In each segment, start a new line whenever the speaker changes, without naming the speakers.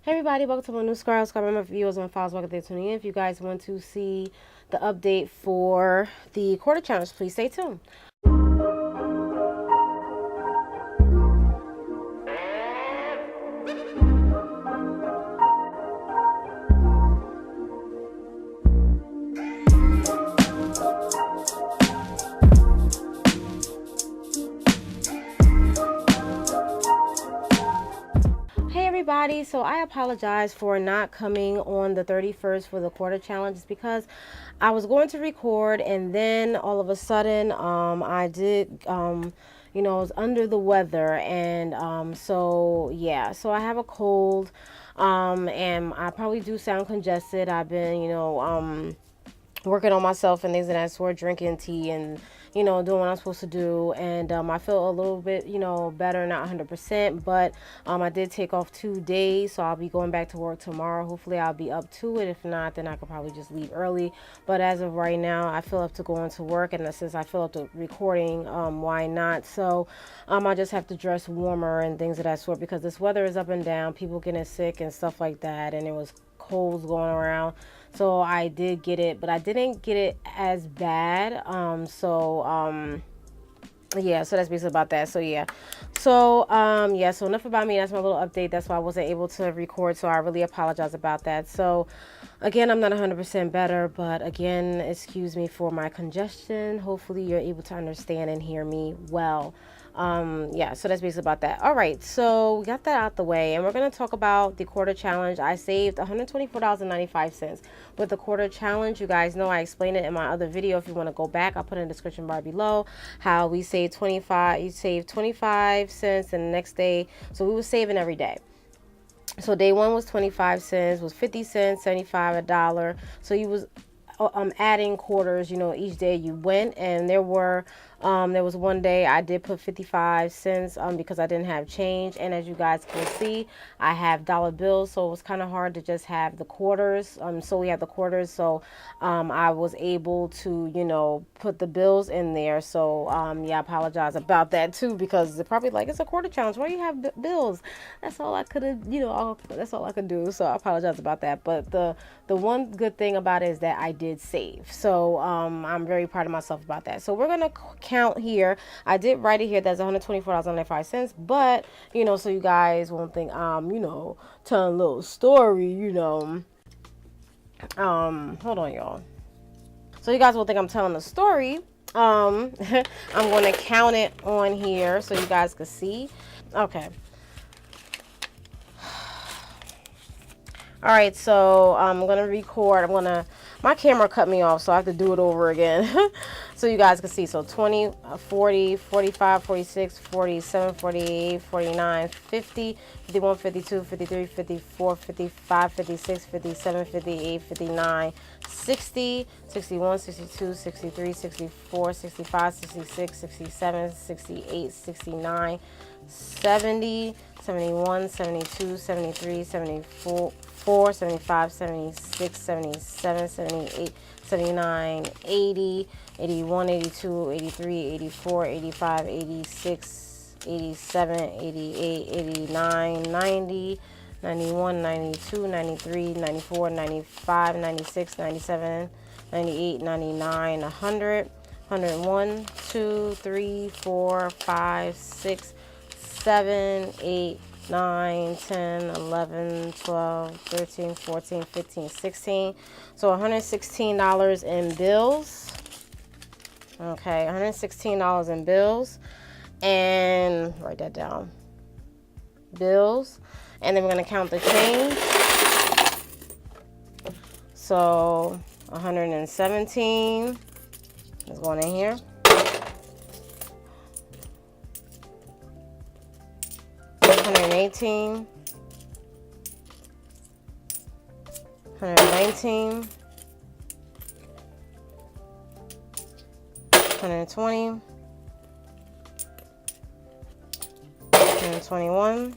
Hey everybody, welcome to my new Scar. Remember, viewers and files, welcome to tuning in. If you guys want to see the update for the quarter challenge, please stay tuned. Hey everybody, so I apologize for not coming on the 31st for the quarter challenge. It's because I was going to record and then all of a sudden I did you know, I was under the weather, and so yeah, so I have a cold, and I probably do sound congested. I've been, you know, working on myself and things of that sort, drinking tea and, you know, doing what I'm supposed to do. And I feel a little bit, you know, better, not 100%, but I did take off 2 days, so I'll be going back to work tomorrow. Hopefully I'll be up to it. If not, then I could probably just leave early. But as of right now, I feel up to going to work, and since I feel up to recording, why not? So I just have to dress warmer and things of that sort, because this weather is up and down, people getting sick and stuff like that, and it was colds going around. So I did get it, but I didn't get it as bad. Yeah, so that's basically about that. So yeah. Yeah, so enough about me. That's my little update. That's why I wasn't able to record. So I really apologize about that. So again, I'm not 100% better, but again, excuse me for my congestion. Hopefully you're able to understand and hear me well. Yeah, so that's basically about that. All right, so we got that out the way, and we're going to talk about the quarter challenge. I saved $124.95 with the quarter challenge. You guys know I explained it in my other video. If you want to go back, I'll put it in the description bar below how we saved 25. You save 25 cents, and the next day, so we were saving every day. So day one was 25 cents, was 50 cents, 75, $1. So you was adding quarters, you know, each day you went. And there was one day I did put 55 cents because I didn't have change, and as you guys can see, I have dollar bills, so it was kind of hard to just have the quarters. So we have the quarters, so I was able to, you know, put the bills in there. So yeah, I apologize about that too, because they're probably like, it's a quarter challenge, why do you have bills? That's all I could have, you know, that's all I could do. So I apologize about that. But the one good thing about it is that I did save, so I'm very proud of myself about that. So we're gonna count here. I did write it here, that's $124.95, but you know, so you guys won't think you know, telling a little story, you know. Hold on, y'all. So you guys will think I'm telling a story. I'm going to count it on here so you guys can see. Okay. All right, so I'm going to record. My camera cut me off, so I have to do it over again. So you guys can see. So 20, 40, 45, 46, 47, 48, 49, 50, 51, 52, 53, 54, 55, 56, 57, 58, 59, 60, 61, 62, 63, 64, 65, 66, 67, 68, 69, 70, 71, 72, 73, 74, 75, 76, 77, 78, 79, 80, 81, 82, 83, 84, 85, 86, 87, 88, 89, 90, 91, 92, 93, 94, 95, 96, 97, 98, 99, 100, 101, 2, 3, 4, 5, 6, 7, 8, 9, 10, 11, 12, 13, 14, 15, 16. So $116 in bills. Okay, $116 in bills. And write that down. Bills. And then we're going to count the change. So 117 is going in here. 118, 119, 120, 121,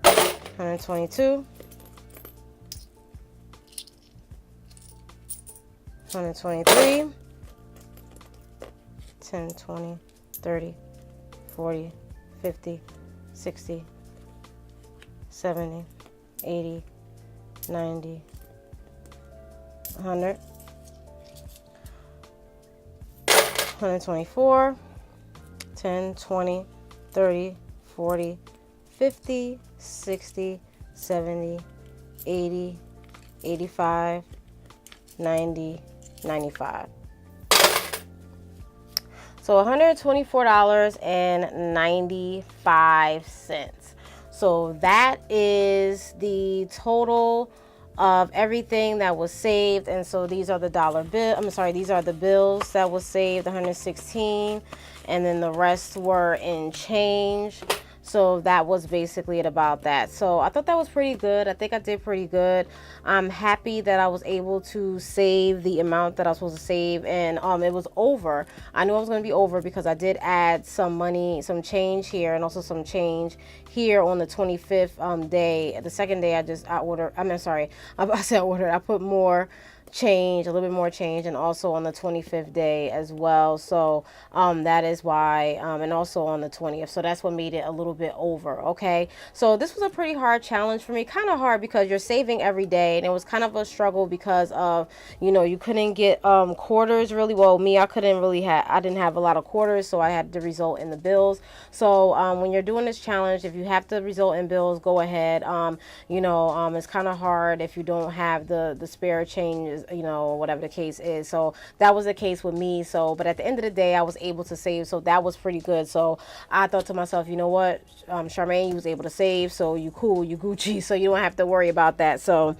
122, 123, 10, 20, 30, 40, 50, 60, 70, 80, 90, 100, 124, 10, 20, 30, 40, 50, 60, 70, 80, 85, 90, 95. So $124.95. So that is the total of everything that was saved. And so these are the dollar bill. I'm sorry, these are the bills that was saved, 116, and then the rest were in change. So that was basically it about that. So I thought that was pretty good. I think I did pretty good. I'm happy that I was able to save the amount that I was supposed to save, and it was over. I knew I was going to be over because I did add some money, some change here, and also some change here on the 25th day. The second day I put more change, a little bit more change, and also on the 25th day as well. So that is why, and also on the 20th. So that's what made it a little bit over. Okay, so this was a pretty hard challenge for me. Kind of hard because you're saving every day, and it was kind of a struggle because of, you know, you couldn't get quarters really. Well, me, I didn't have a lot of quarters, so I had to result in the bills. So when you're doing this challenge, if you have to result in bills, go ahead. It's kind of hard if you don't have the spare changes, you know, whatever the case is. So that was the case with me. So, but at the end of the day, I was able to save. So that was pretty good. So I thought to myself, you know what, Charmaine, you was able to save. So you cool, you Gucci. So you don't have to worry about that. So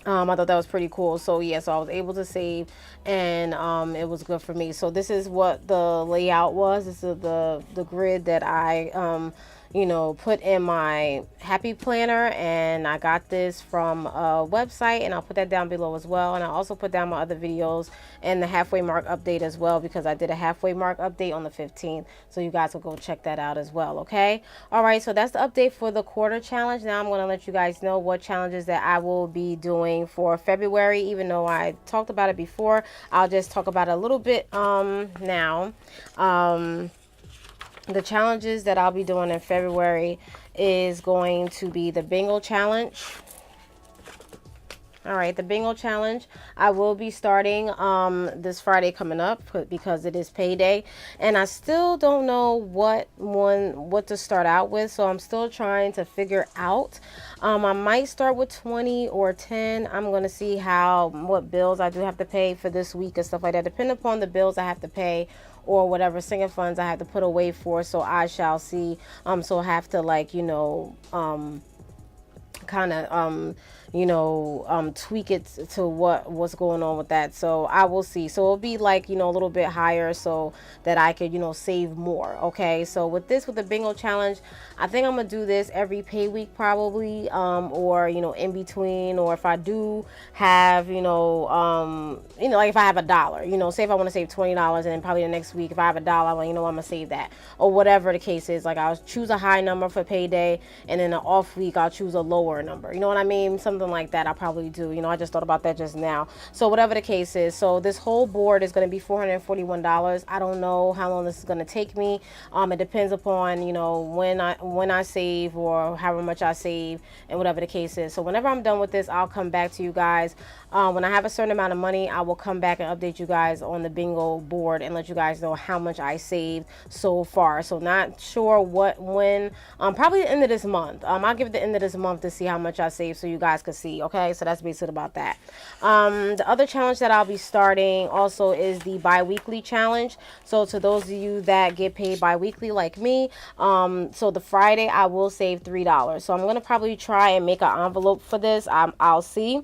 I thought that was pretty cool. So yeah, so I was able to save, and it was good for me. So this is what the layout was. This is the grid that I put in my happy planner, and I got this from a website, and I'll put that down below as well. And I also put down my other videos and the halfway mark update as well, because I did a halfway mark update on the 15th, so you guys will go check that out as well. Okay, all right, so that's the update for the quarter challenge. Now I'm going to let you guys know what challenges that I will be doing for February. Even though I talked about it before, I'll just talk about it a little bit now. The challenges that I'll be doing in February is going to be the bingo challenge. All right, the bingo challenge, I will be starting this Friday coming up because it is payday, and I still don't know what to start out with, so I'm still trying to figure out. I might start with 20 or 10. I'm going to see what bills I do have to pay for this week and stuff like that, depending upon the bills I have to pay or whatever singing funds I have to put away for. So I shall see. So I have to tweak it to what's going on with that. So I will see. So it'll be like, a little bit higher so that I could, save more. Okay. So with the bingo challenge, I think I'm going to do this every pay week probably, or, in between, or if I do have, like if I have $1, say if I want to save $20, and then probably the next week, if I have $1, I'm going to save that, or whatever the case is. Like I'll choose a high number for payday, and then an off week, I'll choose a lower number. You know what I mean? Something like that. I'll probably do. I just thought about that just now. So whatever the case is. So this whole board is going to be $441. I don't know how long this is going to take me. It depends upon, when I save, or however much I save, and whatever the case is. So whenever I'm done with this, I'll come back to you guys. When I have a certain amount of money, I will come back and update you guys on the bingo board and let you guys know how much I saved so far. So not sure when, probably the end of this month. I'll give it the end of this month to see how much I saved so you guys can see. Okay, so that's basically about that. The other challenge that I'll be starting also is the bi-weekly challenge. So to those of you that get paid bi-weekly like me, so the Friday I will save $3. So I'm going to probably try and make an envelope for this. I'll see.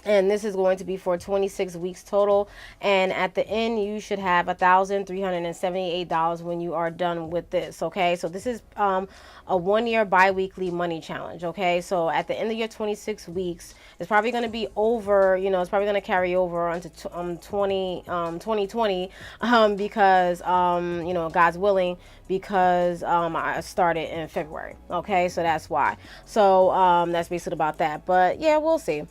And this is going to be for 26 weeks total. And at the end, you should have $1,378 when you are done with this. Okay, so this is a 1-year bi-weekly money challenge. Okay, so at the end of your 26 weeks, it's probably going to be over. It's probably going to carry over onto 2020 because God's willing, because I started in February. Okay, so that's why. So that's basically about that. But yeah, we'll see.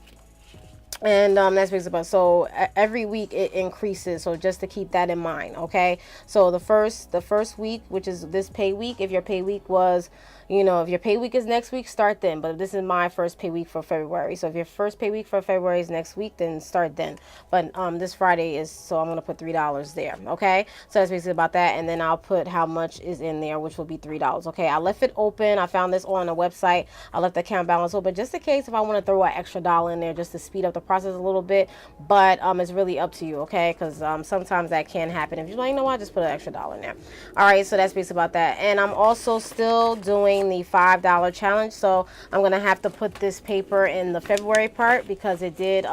And that's basically about, so every week it increases, so just to keep that in mind. Okay, so the first week, which is this pay week, if your pay week was, if your pay week is next week, start then. But this is my first pay week for February, so if your first pay week for February is next week, then start then. But this Friday is, so I'm gonna put $3 there. Okay, so that's basically about that, and then I'll put how much is in there, which will be $3. Okay, I left it open. I found this on a website. I left the account balance open just in case if I want to throw an extra dollar in there just to speed up the process a little bit. But it's really up to you. Okay, because sometimes that can happen. If you're like, you know what, just put an extra dollar in there. All right, so that's basically about that. And I'm also still doing the $5 challenge, so I'm gonna have to put this paper in the February part because it did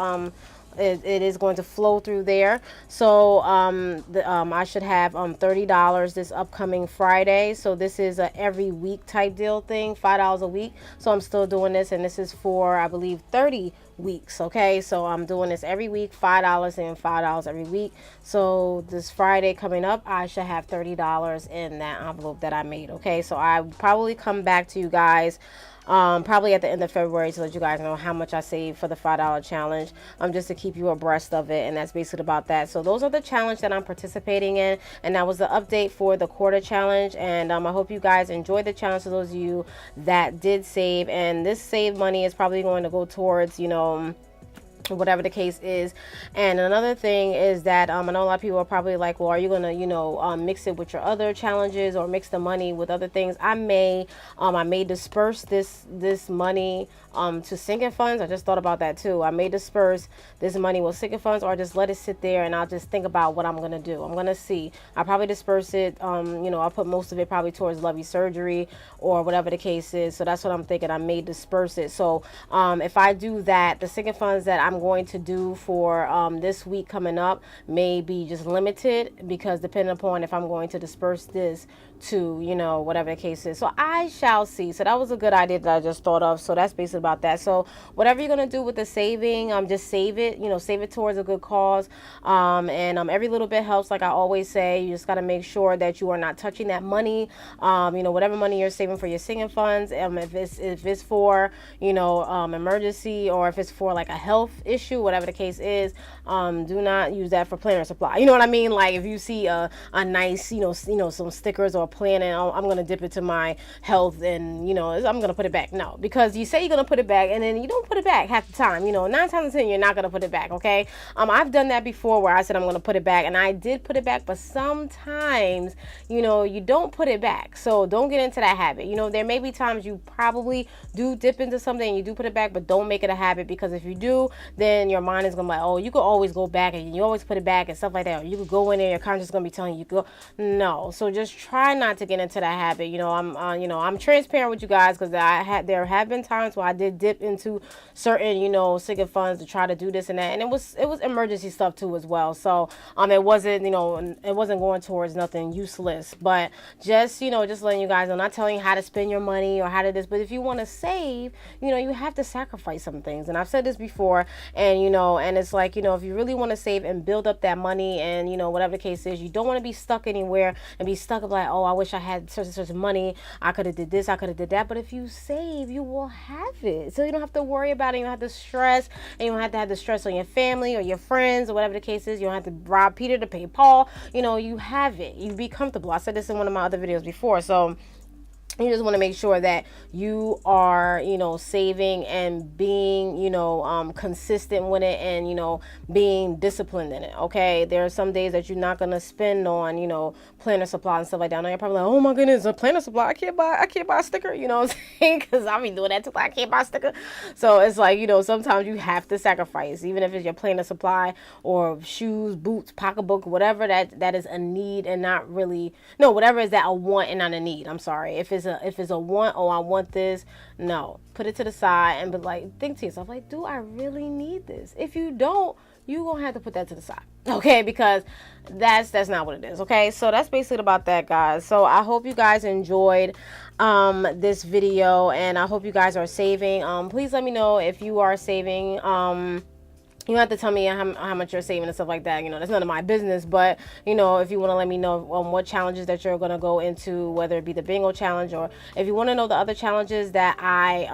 it is going to flow through there. So I should have $30 this upcoming Friday. So this is a every week type deal thing, $5 a week. So I'm still doing this, and this is for, I believe, 30 weeks. Okay, so I'm doing this every week, $5 and $5 every week. So this Friday coming up, I should have $30 in that envelope that I made. Okay, so I probably come back to you guys probably at the end of February to let you guys know how much I saved for the $5 challenge, just to keep you abreast of it. And that's basically about that. So those are the challenge that I'm participating in, and that was the update for the quarter challenge. And I hope you guys enjoyed the challenge, to those of you that did save. And this saved money is probably going to go towards, whatever the case is. And another thing is that I know a lot of people are probably like, well, are you gonna mix it with your other challenges, or mix the money with other things? I may disperse this money to sinking funds. I just thought about that too. I may disperse this money with sinking funds, or just let it sit there and I'll just think about what I'm gonna do. I'm gonna see. I'll probably disperse it. I'll put most of it probably towards Lovey surgery or whatever the case is. So that's what I'm thinking. I may disperse it. So if I do that, the sinking funds that I'm going to do for this week coming up may be just limited, because depending upon if I'm going to disperse this to whatever the case is. So I shall see. So that was a good idea that I just thought of. So that's basically about that. So whatever you're gonna do with the saving, just save it. Save it towards a good cause. And every little bit helps. Like I always say, you just got to make sure that you are not touching that money. Whatever money you're saving for your singing funds, if it's for emergency, or if it's for like a health issue, whatever the case is, do not use that for planner supply. You know what I mean? Like if you see a nice some stickers or a plan, and I'm gonna dip it to my health, and I'm gonna put it back. No, because you say you're gonna put it back, and then you don't put it back half the time. 9 times out of 10 you're not gonna put it back. Okay, I've done that before where I said I'm gonna put it back, and I did put it back, but sometimes you don't put it back. So don't get into that habit. There may be times you probably do dip into something and you do put it back, but don't make it a habit, because if you do, then your mind is gonna be like, oh, you could always go back and you always put it back and stuff like that. Or you could go in there, your conscience is gonna be telling you go. No, so just try not to get into that habit. I'm transparent with you guys, because there have been times where I did dip into certain sinking funds to try to do this and that, and it was emergency stuff too as well. So it wasn't it wasn't going towards nothing useless, but just just letting you guys know, not telling you how to spend your money or how to this, but if you want to save, you have to sacrifice some things. And I've said this before, and and it's like, if you really want to save and build up that money, and whatever the case is, you don't want to be stuck anywhere and be stuck like, oh, I wish I had such and such money, I could have did this, I could have did that. But if you save, you will have it, so you don't have to worry about it. You don't have to stress, and you don't have to have the stress on your family or your friends or whatever the case is. You don't have to rob Peter to pay Paul. You have it. You be comfortable. I said this in one of my other videos before. So you just want to make sure that you are, saving and being, consistent with it, and, being disciplined in it. Okay. There are some days that you're not going to spend on, planner supply and stuff like that. I know you're probably like, oh my goodness, a planner supply. I can't buy a sticker, what I'm saying? Cause I'll be doing that too. I can't buy a sticker. So it's like, sometimes you have to sacrifice, even if it's your planner supply or shoes, boots, pocketbook, whatever that is a need, and not really, no, whatever is that a want and not a need. I'm sorry. If it's a want, oh, I want this, no, put it to the side and be like, think to yourself, like, do I really need this? If you don't, you're gonna have to put that to the side, okay? Because that's not what it is. Okay, so that's basically about that, guys. So I hope you guys enjoyed this video, and I hope you guys are saving. Please let me know if you are saving. You don't have to tell me how much you're saving and stuff like that. That's none of my business. But, if you want to let me know what challenges that you're going to go into, whether it be the bingo challenge, or if you want to know the other challenges that I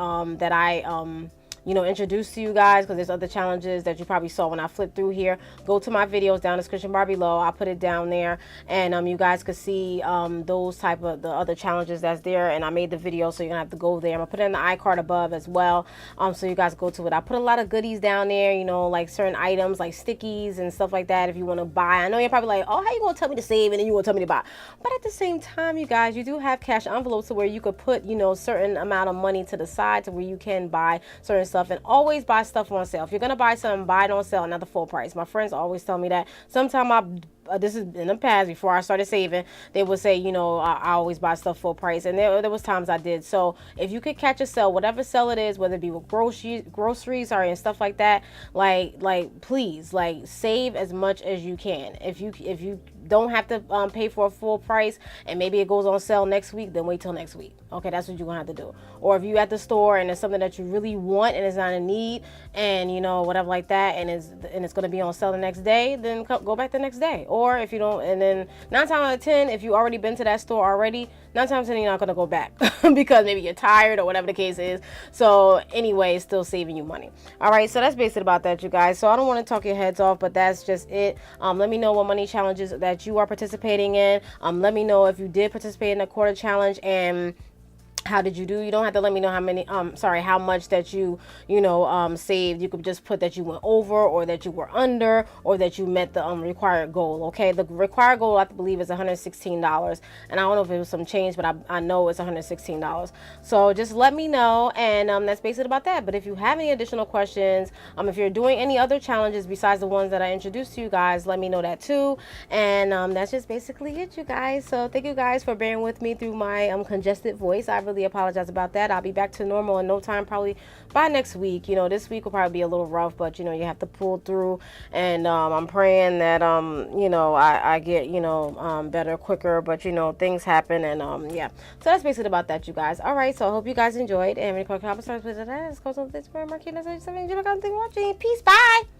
you know, introduce to you guys, because there's other challenges that you probably saw when I flipped through here. Go to my videos down in the description bar below. I'll put it down there, and you guys could see those type of the other challenges that's there, and I made the video, so you're gonna have to go there. I'm gonna put it in the iCard above as well, so you guys go to it. I put a lot of goodies down there, you know, like certain items like stickies and stuff like that if you want to buy. I know you're probably like, oh, how you gonna tell me to save and then you gonna tell me to buy? But at the same time, you guys, you do have cash envelopes to where you could put, you know, certain amount of money to the side to where you can buy certain stuff, and always buy stuff on sale. If you're gonna buy something, buy it on sale, not the full price. My friends always tell me that. Sometimes this is in the past, before I started saving, they would say, you know, I always buy stuff full price, and there was times I did. So if you could catch a sale, whatever sale it is, whether it be with groceries or and stuff like that, like please, like, save as much as you can. If you don't have to pay for a full price, and maybe it goes on sale next week, then wait till next week. Okay, that's what you're gonna have to do. Or if you at the store and it's something that you really want and it's not a need, and you know, whatever like that, and it's gonna be on sale the next day, then go back the next day. Or if you don't, and then 9 times out of 10, if you already been to that store already, 9 times out of 10 you're not gonna go back because maybe you're tired or whatever the case is. So anyway, it's still saving you money. All right, so that's basically about that, you guys. So I don't want to talk your heads off, but that's just it. Let me know what money challenges that you are participating in. Let me know if you did participate in a quarter challenge, and how did you do? You don't have to let me know how many, how much that you saved. You could just put that you went over, or that you were under, or that you met the required goal. Okay, the required goal I believe is $116, and I don't know if it was some change, but I know it's $116. So just let me know, and that's basically about that. But if you have any additional questions, if you're doing any other challenges besides the ones that I introduced to you guys, let me know that too. And that's just basically it, you guys. So thank you guys for bearing with me through my congested voice. I really apologize about that. I'll be back to normal in no time, probably by next week. You know, this week will probably be a little rough, but you know, you have to pull through, and I'm praying that I get better quicker, but you know, things happen, and yeah. So that's basically about that, you guys. All right, so I hope you guys enjoyed, and any questions, comments, please let us go to this for more. Thank you for watching. Peace. Bye.